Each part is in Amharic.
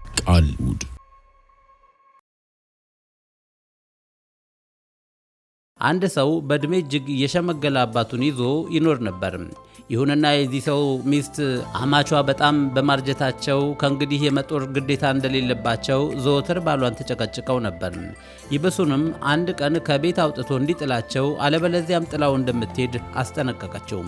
ቃልሙድ አንድ ሰው በእድሜ እጅግ የሸመገለ አባቱን ይዞ ይኖር ነበር። ይሁንና የዚህ ሰው ሚስት አማቿ በጣም በማርጀታቸው ከእንግዲህ የመጦር ግዴታ እንደሌለባቸው ዘወትር ባሏን ተጨቀጭቀው ነበር። ይብሱንም አንድ ቀን ከቤት አውጥቶ እንዲጥላቸው አለበለዚያም ጥላው እንደምትሄድ አስጠነቀቀችው።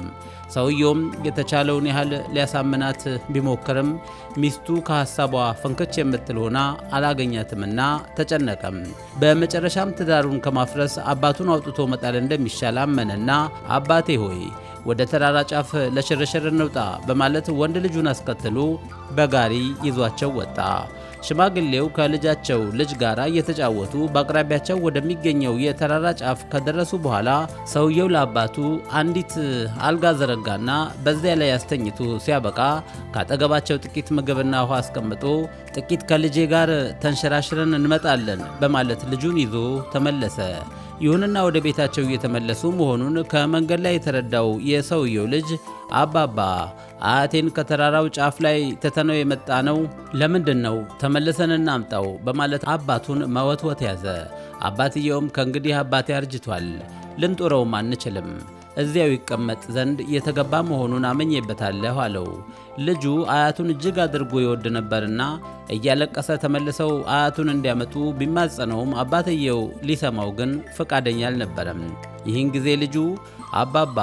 ሰውየውም የተቻለውን ያህል ሊያሳምናት ቢሞክርም ሚስቱ ከሐሳቧ ፈንከች የምትል ሆና አላገኛትምና ተጨነቀም። በመጨረሻም ትዳሩን ከማፍረስ አባቱን አውጥቶ መጣል እንደሚሻል አመነና አባቴ ሆይ ወደ ተራራ ጫፍ ለሽርሽር እንውጣ በማለት ወንድ ልጁን አስከትሎ በጋሪ ይዟቸው ወጣ። ሽማግሌው ከልጃቸው ልጅ ጋር እየተጫወቱ በአቅራቢያቸው ወደሚገኘው የተራራ ጫፍ ከደረሱ በኋላ ሰውየው ለአባቱ አንዲት አልጋ ዘረጋና በዚያ ላይ አስተኝቶ ሲያበቃ ካጠገባቸው ጥቂት ምግብና ውሃ አስቀምጦ ጥቂት ከልጄ ጋር ተንሸራሽረን እንመጣለን በማለት ልጁን ይዞ ተመለሰ። ይሁንና ወደ ቤታቸው እየተመለሱ መሆኑን ከመንገድ ላይ የተረዳው የሰውየው ልጅ አባባ አያቴን ከተራራው ጫፍ ላይ ትተነው የመጣ ነው፣ ለምንድን ነው ተመልሰን እናምጣው በማለት አባቱን መወትወት ያዘ። አባትየውም ከእንግዲህ አባቴ አርጅቷል፣ ልንጦረውም አንችልም፣ እዚያው ይቀመጥ ዘንድ የተገባ መሆኑን አመኘበታለሁ አለው። ልጁ አያቱን እጅግ አድርጎ ይወድ ነበርና እያለቀሰ ተመልሰው አያቱን እንዲያመጡ ቢማጸነውም አባትየው ሊሰማው ግን ፈቃደኛ አልነበረም። ይህን ጊዜ ልጁ አባባ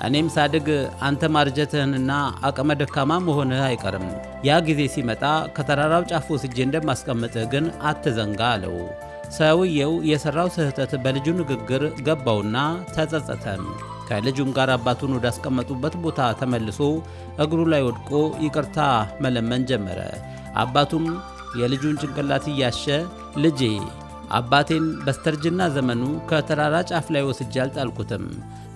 እኔም ሳድግ አንተ ማርጀትህንና አቅመ ደካማ መሆንህ አይቀርም፣ ያ ጊዜ ሲመጣ ከተራራው ጫፍ ወስጄ እንደማስቀምጥህ ግን አትዘንጋ አለው። ሰውየው የሠራው ስህተት በልጁ ንግግር ገባውና ተጸጸተም። ከልጁም ጋር አባቱን ወዳስቀመጡበት ቦታ ተመልሶ እግሩ ላይ ወድቆ ይቅርታ መለመን ጀመረ። አባቱም የልጁን ጭንቅላት እያሸ ልጄ አባቴን በስተርጅና ዘመኑ ከተራራ ጫፍ ላይ ወስጄ አልጣልኩትም፣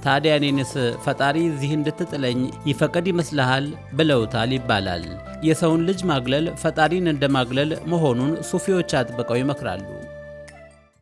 ታዲያ እኔንስ ፈጣሪ እዚህ እንድትጥለኝ ይፈቀድ ይመስልሃል ብለውታል ይባላል። የሰውን ልጅ ማግለል ፈጣሪን እንደማግለል መሆኑን ሱፊዎች አጥብቀው ይመክራሉ።